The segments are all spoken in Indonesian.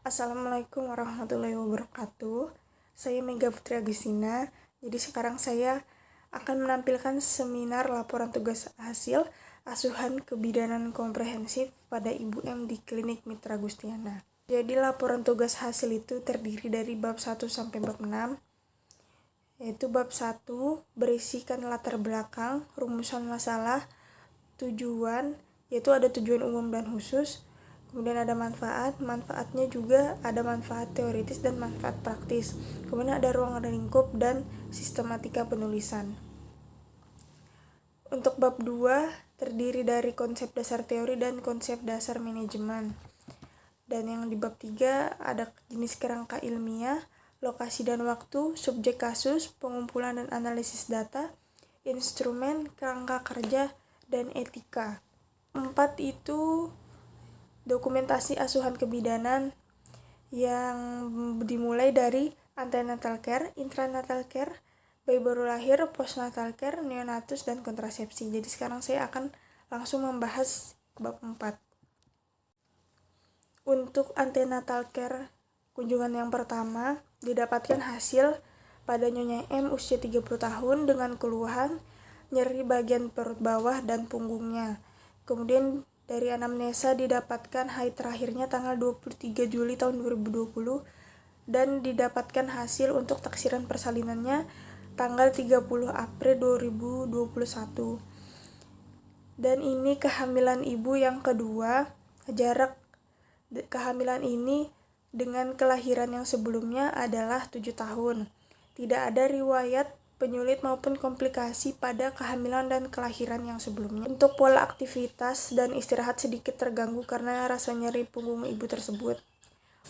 Assalamualaikum warahmatullahi wabarakatuh. Saya Mega Putri Agustina. Jadi sekarang saya akan menampilkan seminar laporan tugas hasil asuhan kebidanan komprehensif pada Ibu M di Klinik Mitra Gustiana. Jadi laporan tugas hasil itu terdiri dari bab 1 sampai bab 6. Yaitu bab 1 berisikan latar belakang, rumusan masalah, tujuan, yaitu ada tujuan umum dan khusus. Kemudian ada manfaatnya juga ada manfaat teoritis dan manfaat praktis. Kemudian ada ruang lingkup dan sistematika penulisan. Untuk bab 2 terdiri dari konsep dasar teori dan konsep dasar manajemen. Dan yang di bab 3 ada jenis kerangka ilmiah, lokasi dan waktu, subjek kasus, pengumpulan dan analisis data, instrumen, kerangka kerja, dan etika. 4 itu dokumentasi asuhan kebidanan yang dimulai dari antenatal care, intranatal care, bayi baru lahir, postnatal care, neonatus, dan kontrasepsi. Jadi sekarang saya akan langsung membahas bab 4. Untuk antenatal care, kunjungan yang pertama didapatkan hasil pada Nyonya M usia 30 tahun dengan keluhan nyeri bagian perut bawah dan punggungnya. Kemudian dari anamnesa didapatkan haid terakhirnya tanggal 23 Juli tahun 2020 dan didapatkan hasil untuk taksiran persalinannya tanggal 30 April 2021. Dan ini kehamilan ibu yang kedua. Jarak kehamilan ini dengan kelahiran yang sebelumnya adalah 7 tahun. Tidak ada riwayat penyulit maupun komplikasi pada kehamilan dan kelahiran yang sebelumnya. Untuk pola aktivitas dan istirahat sedikit terganggu karena rasa nyeri punggung ibu tersebut.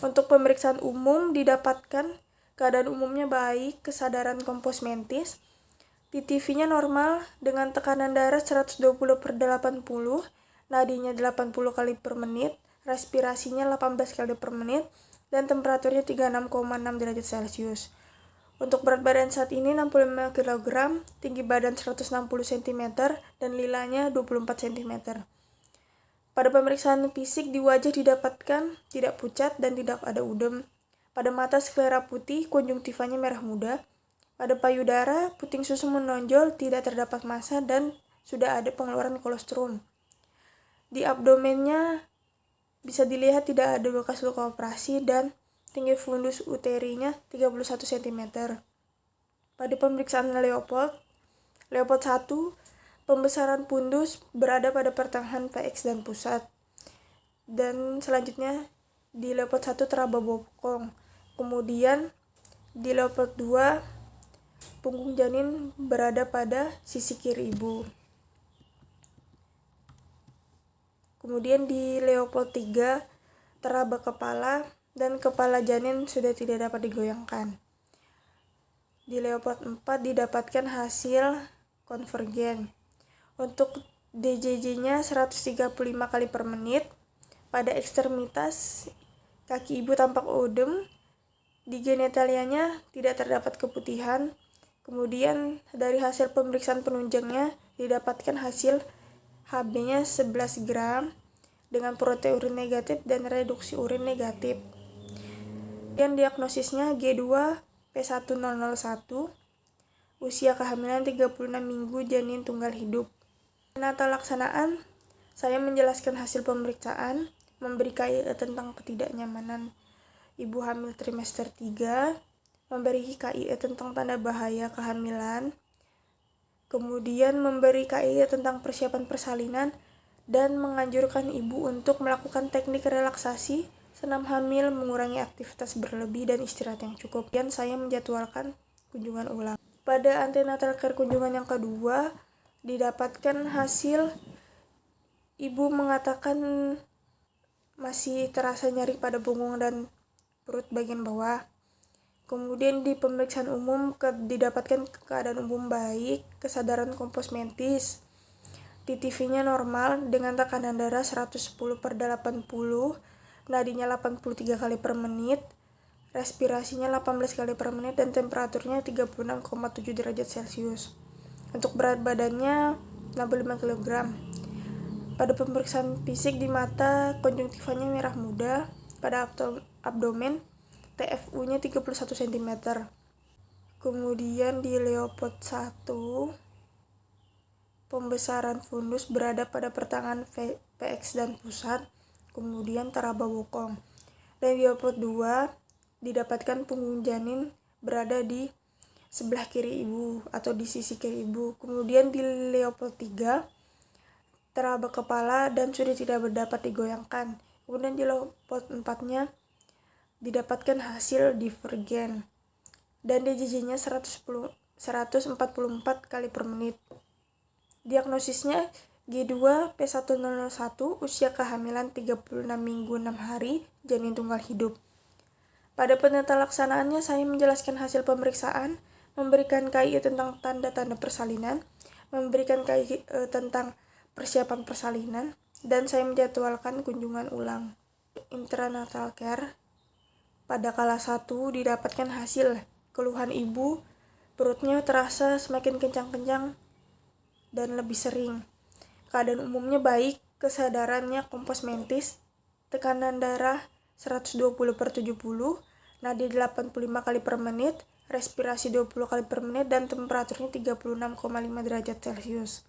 Untuk pemeriksaan umum didapatkan keadaan umumnya baik, kesadaran kompos mentis, TTV-nya normal dengan tekanan darah 120/80, nadinya 80 kali per menit, respirasinya 18 kali per menit, dan temperaturnya 36,6 derajat Celcius. Untuk berat badan saat ini 65 kg, tinggi badan 160 cm, dan lilanya 24 cm. Pada pemeriksaan fisik di wajah didapatkan tidak pucat dan tidak ada udem. Pada mata sklera putih, konjungtivanya merah muda. Pada payudara, puting susu menonjol, tidak terdapat massa, dan sudah ada pengeluaran kolostrum. Di abdomennya bisa dilihat tidak ada bekas luka operasi dan tinggi fundus uterinya 31 cm. Pada pemeriksaan Leopold 1, pembesaran fundus berada pada pertengahan PX dan pusat. Dan selanjutnya di Leopold 1 teraba bokong. Kemudian di Leopold 2, punggung janin berada pada sisi kiri ibu. Kemudian di Leopold 3, teraba kepala dan kepala janin sudah tidak dapat digoyangkan. Di Leopold 4 didapatkan hasil konvergen. Untuk DJJ-nya 135 kali per menit. Pada ekstremitas kaki ibu tampak odem. Di genitalianya tidak terdapat keputihan. Kemudian dari hasil pemeriksaan penunjangnya didapatkan hasil HB-nya 11 gram dengan proteinurin negatif dan reduksi urin negatif. Dan diagnosisnya G2 P1001, usia kehamilan 36 minggu, janin tunggal hidup. Penata laksanaan, saya menjelaskan hasil pemeriksaan, memberi KIE tentang ketidaknyamanan ibu hamil trimester 3, memberi KIE tentang tanda bahaya kehamilan, kemudian memberi KIE tentang persiapan persalinan, dan menganjurkan ibu untuk melakukan teknik relaksasi, senam hamil, mengurangi aktivitas berlebih, dan istirahat yang cukup. Dan saya menjadwalkan kunjungan ulang. Pada antenatal care kunjungan yang kedua, didapatkan hasil ibu mengatakan masih terasa nyeri pada punggung dan perut bagian bawah. Kemudian di pemeriksaan umum didapatkan keadaan umum baik, kesadaran kompos mentis, TTV-nya normal dengan tekanan darah 110/80, nadinya 83 kali per menit, respirasinya 18 kali per menit, dan temperaturnya 36,7 derajat Celcius. Untuk berat badannya 65 kg. Pada pemeriksaan fisik di mata, konjungtivanya merah muda, pada abdomen, TFU-nya 31 cm. Kemudian di Leopold 1, pembesaran fundus berada pada pertengahan PX dan pusat, kemudian teraba bokong. Dan di Leopold 2, didapatkan punggung janin berada di sebelah kiri ibu atau di sisi kiri ibu. Kemudian di Leopold 3, teraba kepala dan sudah tidak dapat digoyangkan. Kemudian di Leopold 4-nya didapatkan hasil divergen dan DJJ-nya 144 kali per menit. Diagnosisnya G2 P1001, usia kehamilan 36 minggu 6 hari, janin tunggal hidup. Pada penata laksanaannya saya menjelaskan hasil pemeriksaan, memberikan KIE tentang tanda-tanda persalinan, memberikan KIE tentang persiapan persalinan, dan saya menjadwalkan kunjungan ulang. Intranatal care, pada kala 1 didapatkan hasil keluhan ibu, perutnya terasa semakin kencang-kencang dan lebih sering. Keadaan umumnya baik, kesadarannya kompos mentis, tekanan darah 120/70, nadi 85 kali per menit, respirasi 20 kali per menit, dan temperaturnya 36,5 derajat Celcius.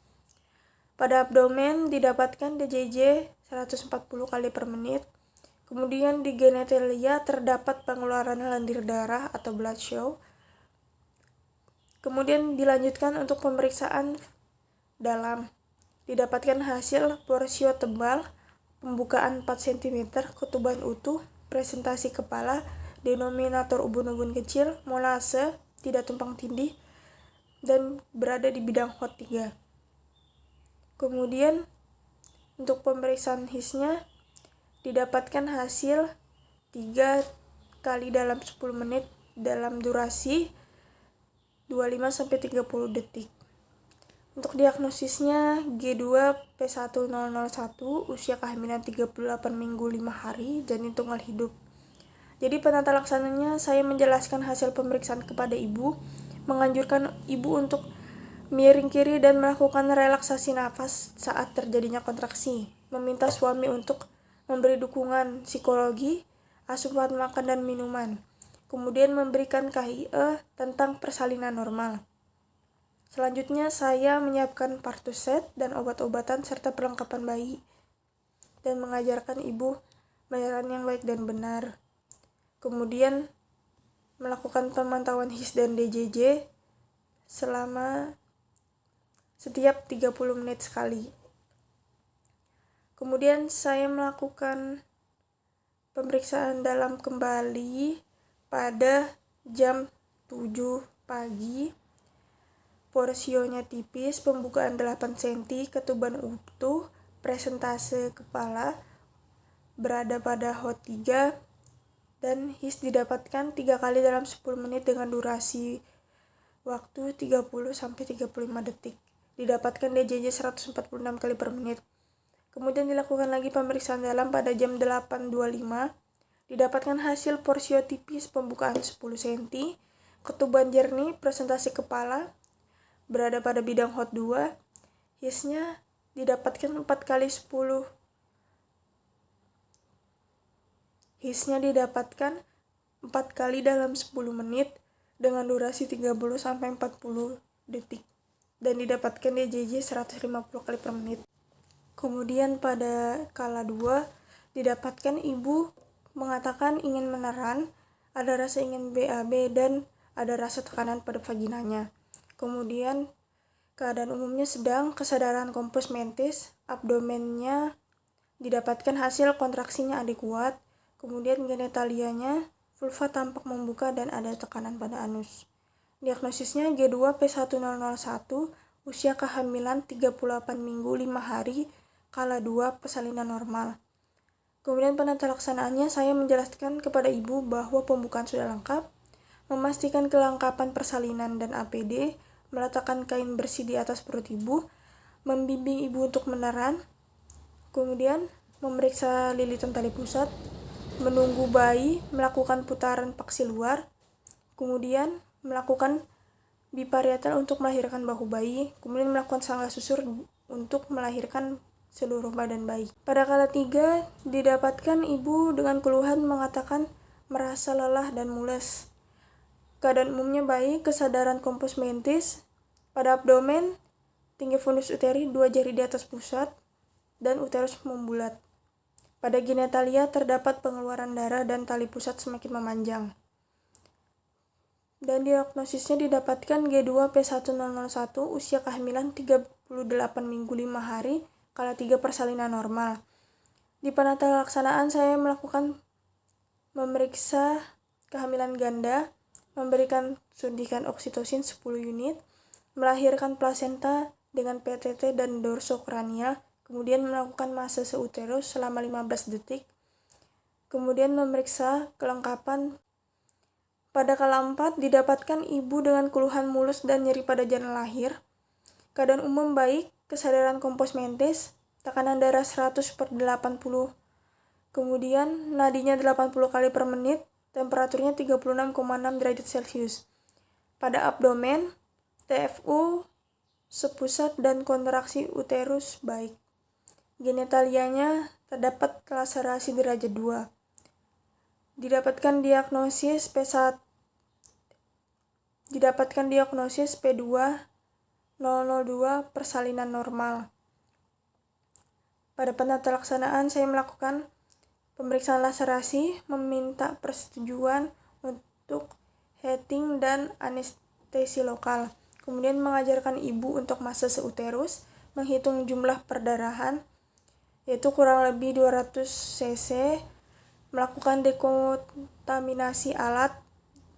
Pada abdomen didapatkan DJJ 140 kali per menit. Kemudian di genitalia terdapat pengeluaran lendir darah atau blood show. Kemudian dilanjutkan untuk pemeriksaan dalam. Didapatkan hasil porsio tebal, pembukaan 4 cm, ketuban utuh, presentasi kepala, denominator ubun-ubun kecil, molase, tidak tumpang tindih, dan berada di bidang hot 3. Kemudian untuk pemeriksaan HIS-nya didapatkan hasil 3 kali dalam 10 menit dalam durasi 25-30 detik. Untuk diagnosisnya G2 P1001, usia kehamilan 38 minggu 5 hari, janin tunggal hidup. Jadi penata laksananya saya menjelaskan hasil pemeriksaan kepada ibu, menganjurkan ibu untuk miring kiri dan melakukan relaksasi nafas saat terjadinya kontraksi, meminta suami untuk memberi dukungan psikologi, asupan makan dan minuman, kemudian memberikan KIE tentang persalinan normal. Selanjutnya saya menyiapkan partuset dan obat-obatan serta perlengkapan bayi, dan mengajarkan ibu bayaran yang baik dan benar. Kemudian melakukan pemantauan HIS dan DJJ selama setiap 30 menit sekali. Kemudian saya melakukan pemeriksaan dalam kembali pada jam 7 pagi. Porsionya tipis, pembukaan 8 cm, ketuban utuh, presentase kepala, berada pada hot 3, dan HIS didapatkan 3 kali dalam 10 menit dengan durasi waktu 30-35 detik. Didapatkan DJJ 146 kali per menit. Kemudian dilakukan lagi pemeriksaan dalam pada jam 8.25. Didapatkan hasil porsio tipis, pembukaan 10 cm, ketuban jernih, presentasi kepala, berada pada bidang hot 2. HIS-nya didapatkan 4 kali 10. HIS-nya didapatkan 4 kali dalam 10 menit dengan durasi 30-40 detik. Dan didapatkan DJJ 150 kali per menit. Kemudian pada kala 2 didapatkan ibu mengatakan ingin meneran, ada rasa ingin BAB, dan ada rasa tekanan pada vaginanya. Kemudian keadaan umumnya sedang, kesadaran kompos mentis, abdomennya didapatkan hasil kontraksinya adekuat, kemudian genitalianya vulva tampak membuka dan ada tekanan pada anus. Diagnosisnya G2 P1001, usia kehamilan 38 minggu 5 hari, kala 2, persalinan normal. Kemudian penata laksanaannya saya menjelaskan kepada ibu bahwa pembukaan sudah lengkap, memastikan kelengkapan persalinan dan APD, meletakkan kain bersih di atas perut ibu, membimbing ibu untuk meneran, kemudian memeriksa lilitan tali pusat, menunggu bayi, melakukan putaran paksi luar, kemudian melakukan biparietal untuk melahirkan bahu bayi, kemudian melakukan sangga susur untuk melahirkan seluruh badan bayi. Pada kala 3, didapatkan ibu dengan keluhan mengatakan merasa lelah dan mules. Keadaan umumnya baik, kesadaran kompos mentis. Pada abdomen, tinggi fundus uteri 2 jari di atas pusat, dan uterus membulat. Pada genitalia terdapat pengeluaran darah dan tali pusat semakin memanjang. Dan diagnosisnya didapatkan G2P1001, usia kehamilan 38 minggu 5 hari, kala 3 persalinan normal. Di penatalaksanaan saya melakukan memeriksa kehamilan ganda, memberikan suntikan oksitosin 10 unit, melahirkan plasenta dengan PTT dan dorsokranial, kemudian melakukan massase uterus selama 15 detik, kemudian memeriksa kelengkapan. Pada kala 4, didapatkan ibu dengan keluhan mulus dan nyeri pada jalan lahir. Keadaan umum baik, kesadaran kompos mentis, tekanan darah 100/80, kemudian nadinya 80 kali per menit, temperaturnya 36,6 derajat Celcius. Pada abdomen, TFU sepusat dan kontraksi uterus baik. Genitalianya terdapat laserasi derajat 2. Didapatkan diagnosis P2-002 persalinan normal. Pada penatalaksanaan saya melakukan pemeriksaan laserasi, meminta persetujuan untuk heating dan anestesi lokal. Kemudian mengajarkan ibu untuk massase uterus, menghitung jumlah perdarahan, yaitu kurang lebih 200 cc, melakukan dekontaminasi alat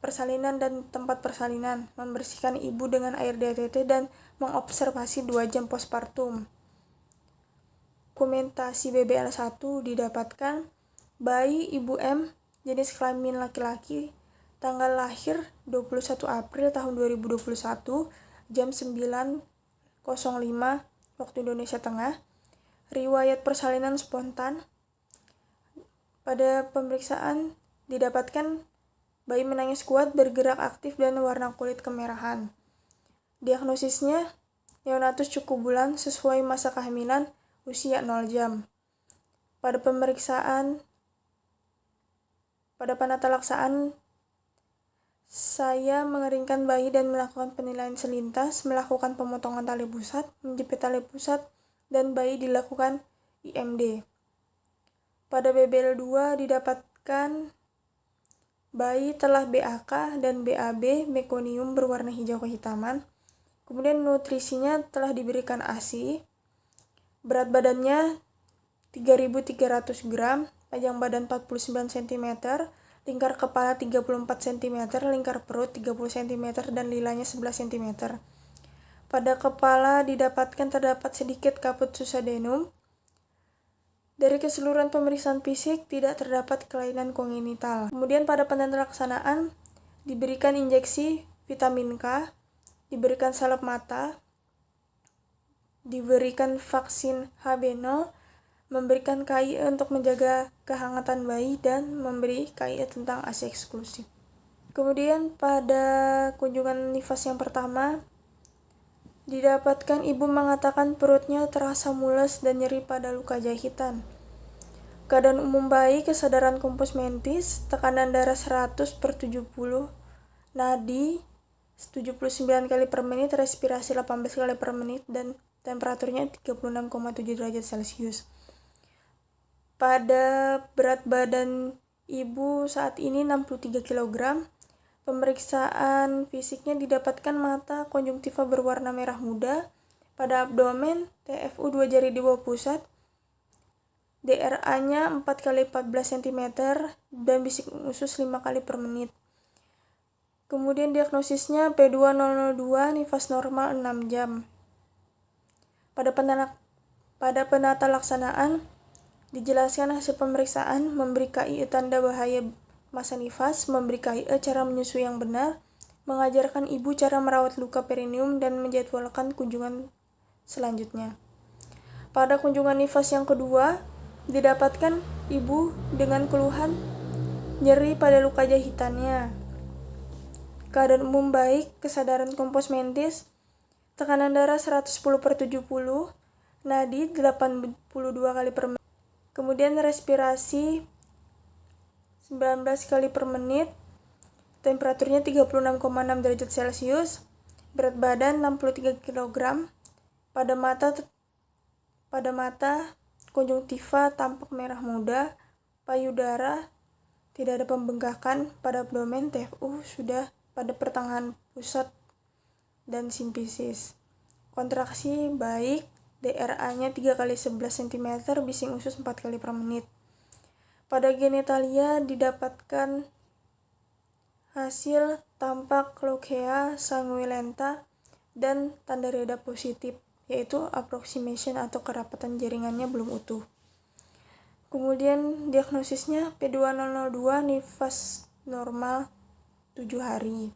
persalinan dan tempat persalinan, membersihkan ibu dengan air DTT, dan mengobservasi 2 jam postpartum. Dokumentasi BBL1 didapatkan bayi ibu M, jenis kelamin laki-laki, tanggal lahir 21 April tahun 2021, jam 9.05 waktu Indonesia Tengah. Riwayat persalinan spontan. Pada pemeriksaan didapatkan bayi menangis kuat, bergerak aktif, dan warna kulit kemerahan. Diagnosisnya neonatus cukup bulan sesuai masa kehamilan, usia 0 jam. Pada penatalaksaan saya mengeringkan bayi dan melakukan penilaian selintas, melakukan pemotongan tali pusat, menjepit tali pusat, dan bayi dilakukan IMD. Pada BBL2 didapatkan bayi telah BAK dan BAB, mekonium berwarna hijau kehitaman. Kemudian nutrisinya telah diberikan ASI. Berat badannya 3.300 gram, panjang badan 49 cm, lingkar kepala 34 cm, lingkar perut 30 cm, dan lilanya 11 cm. Pada kepala terdapat sedikit kaput susadenum. Dari keseluruhan pemeriksaan fisik tidak terdapat kelainan kongenital. Kemudian pada penatalaksanaan diberikan injeksi vitamin K, diberikan salep mata, diberikan vaksin HB0, memberikan KIE untuk menjaga kehangatan bayi, dan memberi KIE tentang ASI eksklusif. Kemudian pada kunjungan nifas yang pertama, didapatkan ibu mengatakan perutnya terasa mules dan nyeri pada luka jahitan. Keadaan umum bayi, kesadaran kompos mentis, tekanan darah 100/70, nadi 79 kali per menit, respirasi 18 kali per menit, dan temperaturnya 36,7 derajat Celcius. Pada berat badan ibu saat ini 63 kg. Pemeriksaan fisiknya didapatkan mata konjungtiva berwarna merah muda. Pada abdomen, TFU 2 jari di bawah pusat, DRA-nya 4 kali 14 cm, dan bisik usus 5 kali per menit. Kemudian diagnosisnya P2-002, nifas normal 6 jam. Pada penatalaksanaan dijelaskan hasil pemeriksaan, memberi KIE tanda bahaya masa nifas, memberi KIE cara menyusui yang benar, mengajarkan ibu cara merawat luka perineum, dan menjadwalkan kunjungan selanjutnya. Pada kunjungan nifas yang kedua, didapatkan ibu dengan keluhan nyeri pada luka jahitannya. Keadaan umum baik, kesadaran kompos mentis, tekanan darah 110/70, nadi 82 kali per menit, kemudian respirasi 19 kali per menit, temperaturnya 36,6 derajat Celcius, berat badan 63 kg, pada mata konjungtiva tampak merah muda, payudara tidak ada pembengkakan, pada abdomen TFU sudah pada pertengahan pusat dan simfisis. Kontraksi baik, DRA-nya 3 kali 11 cm, bising usus 4 kali per menit. Pada genitalia didapatkan hasil tampak lochia sanguinolenta dan tanda reda positif, yaitu approximation atau kerapatan jaringannya belum utuh. Kemudian diagnosisnya P2002 nifas normal 7 hari.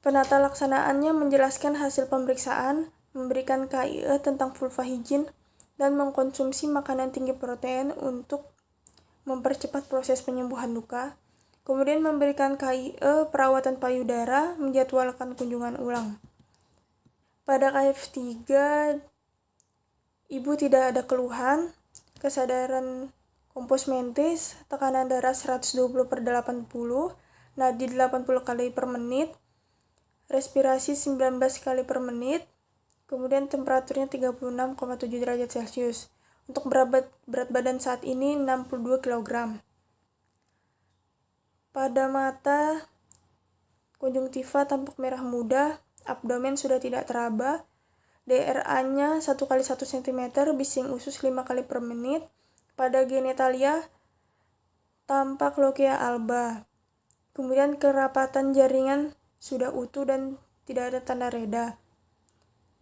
Penata laksanaannya menjelaskan hasil pemeriksaan, memberikan KIE tentang vulva higien, dan mengkonsumsi makanan tinggi protein untuk mempercepat proses penyembuhan luka. Kemudian memberikan KIE perawatan payudara, menjadwalkan kunjungan ulang. Pada KF3, ibu tidak ada keluhan, kesadaran kompos mentis, tekanan darah 120/80, nadi 80 kali per menit, respirasi 19 kali per menit, kemudian temperaturnya 36,7 derajat Celcius. Untuk berat badan saat ini 62 kg. Pada mata konjungtiva tampak merah muda, abdomen sudah tidak teraba, DRA-nya 1 kali 1 cm, bising usus 5 kali per menit. Pada genitalia tampak lochia alba. Kemudian kerapatan jaringan sudah utuh dan tidak ada tanda reda.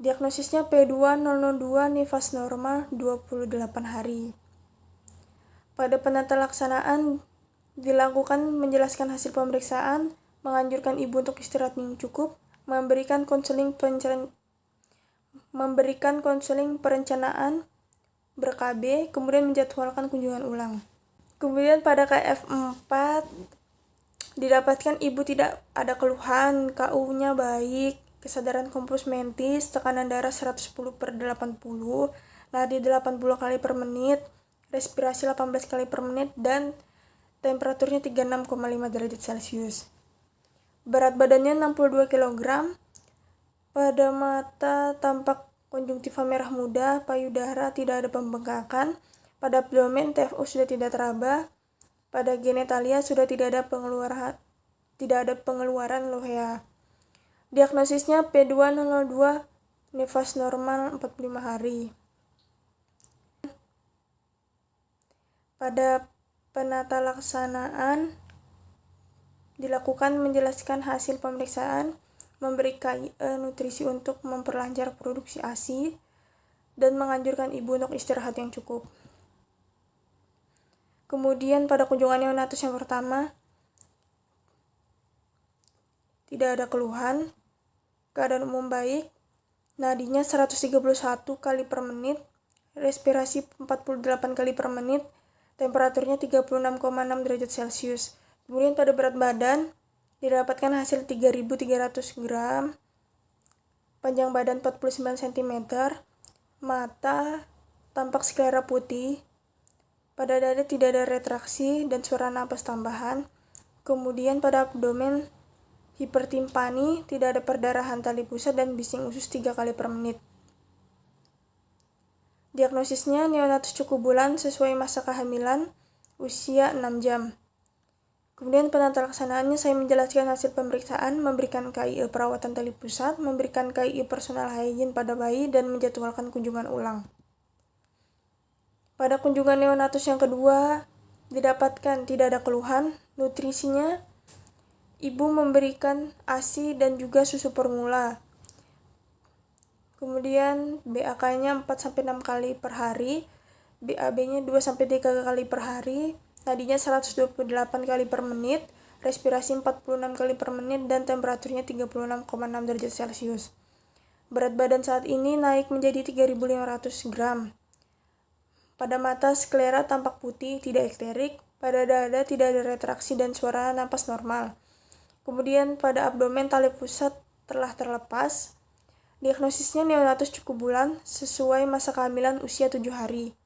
Diagnosisnya P2002 nifas normal 28 hari. Pada penata laksanaan dilakukan menjelaskan hasil pemeriksaan, menganjurkan ibu untuk istirahat yang cukup, memberikan konseling perencanaan ber-KB, kemudian menjadwalkan kunjungan ulang. Kemudian pada KF4 didapatkan ibu tidak ada keluhan, KU-nya baik, kesadaran kompos mentis, tekanan darah 110/80, nadi 80 kali per menit, respirasi 18 kali per menit, dan temperaturnya 36,5 derajat Celcius. Berat badannya 62 kg, pada mata tampak konjungtiva merah muda, payudara tidak ada pembengkakan, pada abdomen TFU sudah tidak teraba, pada genitalia sudah tidak ada pengeluaran lochia. Diagnosisnya P2002 nifas normal 45 hari. Pada penata laksanaan dilakukan menjelaskan hasil pemeriksaan, memberi KIE nutrisi untuk memperlancar produksi ASI, dan menganjurkan ibu untuk istirahat yang cukup. Kemudian pada kunjungan neonatus yang pertama, tidak ada keluhan, keadaan umum baik, nadinya 131 kali per menit, respirasi 48 kali per menit, temperaturnya 36,6 derajat Celcius. Kemudian pada berat badan didapatkan hasil 3.300 gram, panjang badan 49 cm, mata tampak sklera putih, pada dada tidak ada retraksi dan suara napas tambahan. Kemudian pada abdomen hipertimpani, tidak ada perdarahan tali pusat, dan bising usus 3 kali per menit. Diagnosisnya neonatus cukubulan sesuai masa kehamilan, usia 6 jam. Kemudian penata laksanaannya saya menjelaskan hasil pemeriksaan, memberikan KIE perawatan tali pusat, memberikan KIE personal hygiene pada bayi, dan menjadwalkan kunjungan ulang. Pada kunjungan neonatus yang kedua, didapatkan tidak ada keluhan, nutrisinya ibu memberikan ASI dan juga susu formula. Kemudian BAK-nya 4-6 kali per hari, BAB-nya 2-3 kali per hari, nadinya 128 kali per menit, respirasi 46 kali per menit, dan temperaturnya 36,6 derajat Celcius. Berat badan saat ini naik menjadi 3.500 gram. Pada mata sklera tampak putih, tidak ekterik, pada dada tidak ada retraksi dan suara napas normal. Kemudian pada abdomen tali pusat telah terlepas, Diagnosisnya neonatus cukup bulan sesuai masa kehamilan usia 7 hari.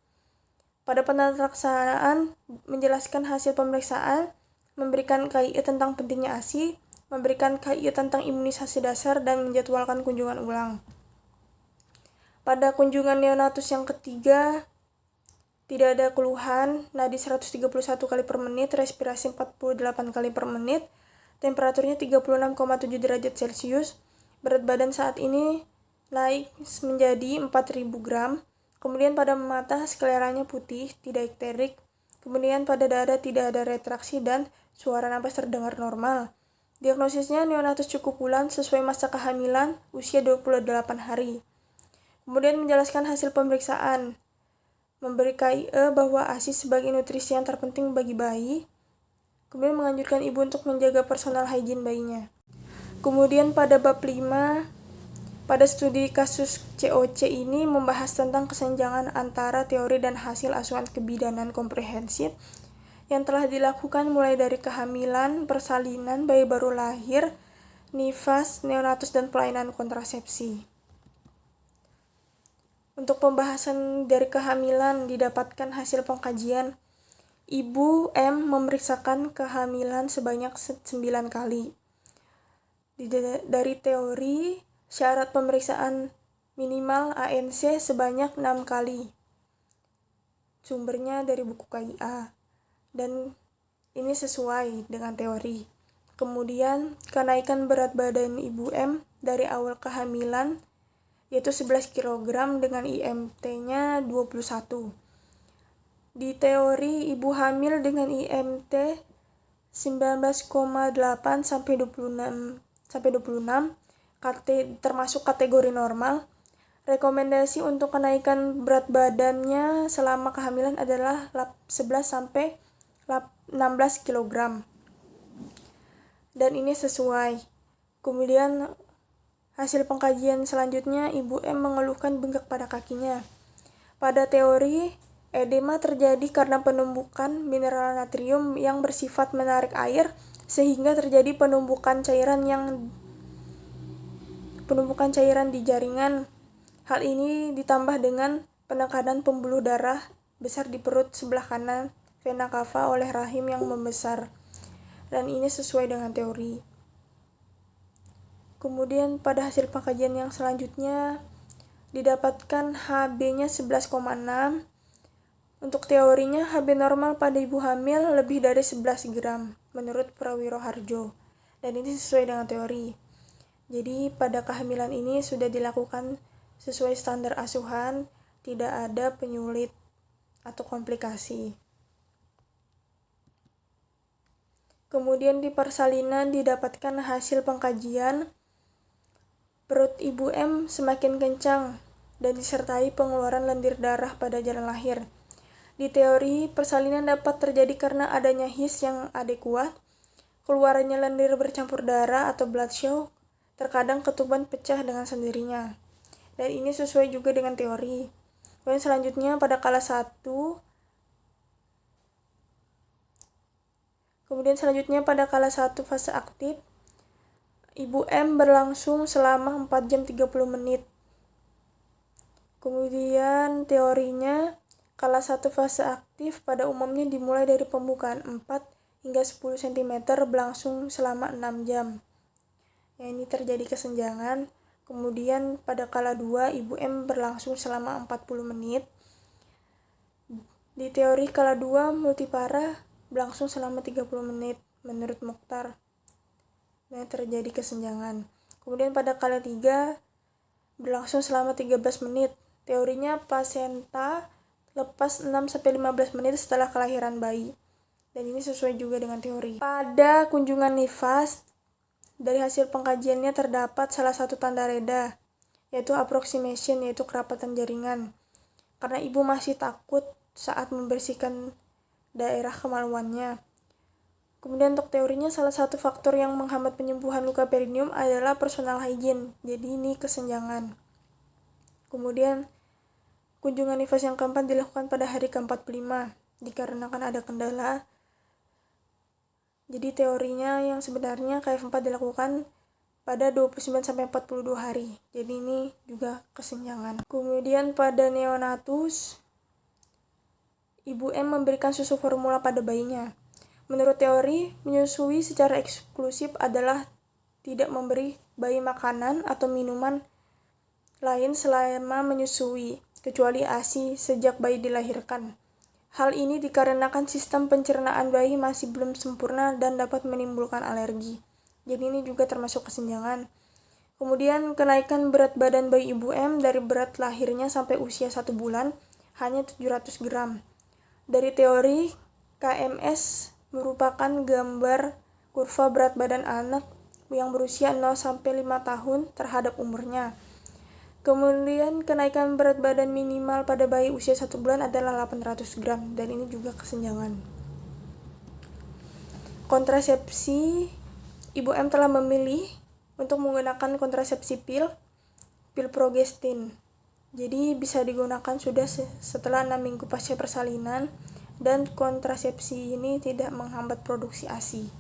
Pada penelaksanaan menjelaskan hasil pemeriksaan, memberikan KIE tentang pentingnya ASI, memberikan KIE tentang imunisasi dasar, dan menjadwalkan kunjungan ulang. Pada kunjungan neonatus yang ketiga, tidak ada keluhan, nadi 131 kali per menit, respirasi 48 kali per menit, temperaturnya 36,7 derajat Celcius, berat badan saat ini naik menjadi 4.000 gram, kemudian pada mata skleranya putih, tidak ikterik, kemudian pada dada tidak ada retraksi dan suara napas terdengar normal. Diagnosisnya neonatus cukup bulan sesuai masa kehamilan usia 28 hari. Kemudian menjelaskan hasil pemeriksaan, memberi KIE bahwa ASI sebagai nutrisi yang terpenting bagi bayi, kemudian menganjurkan ibu untuk menjaga personal hygiene bayinya. Kemudian pada bab 5, pada studi kasus COC ini membahas tentang kesenjangan antara teori dan hasil asuhan kebidanan komprehensif yang telah dilakukan mulai dari kehamilan, persalinan, bayi baru lahir, nifas, neonatus, dan pelayanan kontrasepsi. Untuk pembahasan dari kehamilan didapatkan hasil pengkajian. Ibu M memeriksakan kehamilan sebanyak 9 kali. Dari teori, syarat pemeriksaan minimal ANC sebanyak 6 kali. Sumbernya dari buku KIA. Dan ini sesuai dengan teori. Kemudian, kenaikan berat badan Ibu M dari awal kehamilan yaitu 11 kg dengan IMT-nya 21. Di teori, ibu hamil dengan IMT 19,8 sampai 26 termasuk kategori normal. Rekomendasi untuk kenaikan berat badannya selama kehamilan adalah 11 sampai 16 kg. Dan ini sesuai. Kemudian hasil pengkajian selanjutnya, Ibu M mengeluhkan bengkak pada kakinya. Pada teori, edema terjadi karena penumbukan mineral natrium yang bersifat menarik air sehingga terjadi penumbukan cairan di jaringan. Hal ini ditambah dengan penekanan pembuluh darah besar di perut sebelah kanan, vena cava oleh rahim yang membesar. Dan ini sesuai dengan teori. Kemudian pada hasil pengkajian yang selanjutnya didapatkan HB-nya 11,6. Untuk teorinya, HB normal pada ibu hamil lebih dari 11 gram menurut Prawiro Harjo. Dan ini sesuai dengan teori. Jadi pada kehamilan ini sudah dilakukan sesuai standar asuhan, tidak ada penyulit atau komplikasi. Kemudian di persalinan didapatkan hasil pengkajian. Perut Ibu M semakin kencang dan disertai pengeluaran lendir darah pada jalan lahir. Di teori, persalinan dapat terjadi karena adanya his yang adekuat, keluarannya lendir bercampur darah atau blood shock, terkadang ketuban pecah dengan sendirinya. Dan ini sesuai juga dengan teori. Kemudian selanjutnya pada kala 1, fase aktif, Ibu M berlangsung selama 4 jam 30 menit. Kemudian teorinya, kala 1 fase aktif pada umumnya dimulai dari pembukaan 4 hingga 10 cm berlangsung selama 6 jam. Ya, ini terjadi kesenjangan. Kemudian pada kala 2, Ibu M berlangsung selama 40 menit. Di teori kala 2 multipara berlangsung selama 30 menit menurut Mokhtar. Nah, terjadi kesenjangan. Kemudian pada kala 3 berlangsung selama 13 menit. Teorinya pasenta lepas 6-15 menit setelah kelahiran bayi. Dan ini sesuai juga dengan teori. Pada kunjungan nifas, dari hasil pengkajiannya terdapat salah satu tanda reda, yaitu approximation, yaitu kerapatan jaringan. Karena ibu masih takut saat membersihkan daerah kemaluannya. Kemudian untuk teorinya, salah satu faktor yang menghambat penyembuhan luka perineum adalah personal hygiene. Jadi ini kesenjangan. Kemudian kunjungan nifas yang keempat dilakukan pada hari ke-45 dikarenakan ada kendala. Jadi teorinya yang sebenarnya KF4 dilakukan pada 29-42 hari. Jadi ini juga kesenjangan. Kemudian pada neonatus, Ibu M memberikan susu formula pada bayinya. Menurut teori, menyusui secara eksklusif adalah tidak memberi bayi makanan atau minuman lain selama menyusui, kecuali ASI sejak bayi dilahirkan. Hal ini dikarenakan sistem pencernaan bayi masih belum sempurna dan dapat menimbulkan alergi. Jadi ini juga termasuk kesenjangan. Kemudian kenaikan berat badan bayi Ibu M dari berat lahirnya sampai usia 1 bulan hanya 700 gram. Dari teori, KMS merupakan gambar kurva berat badan anak yang berusia 0-5 tahun terhadap umurnya. Kemudian kenaikan berat badan minimal pada bayi usia 1 bulan adalah 800 gram, dan ini juga kesenjangan. Kontrasepsi, Ibu M telah memilih untuk menggunakan kontrasepsi pil progestin. Jadi bisa digunakan sudah setelah 6 minggu pasca persalinan, dan kontrasepsi ini tidak menghambat produksi ASI.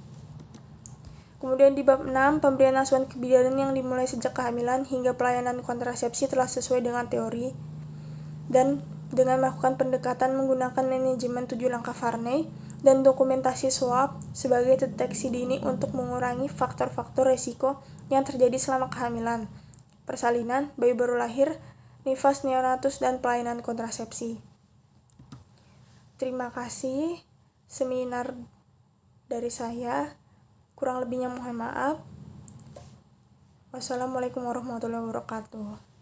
Kemudian di bab 6, pemberian asuhan kebidanan yang dimulai sejak kehamilan hingga pelayanan kontrasepsi telah sesuai dengan teori dan dengan melakukan pendekatan menggunakan manajemen 7 langkah Varney dan dokumentasi swab sebagai deteksi dini untuk mengurangi faktor-faktor resiko yang terjadi selama kehamilan, persalinan, bayi baru lahir, nifas neonatus, dan pelayanan kontrasepsi. Terima kasih, seminar dari saya. Kurang lebihnya mohon maaf. Wassalamualaikum warahmatullahi wabarakatuh.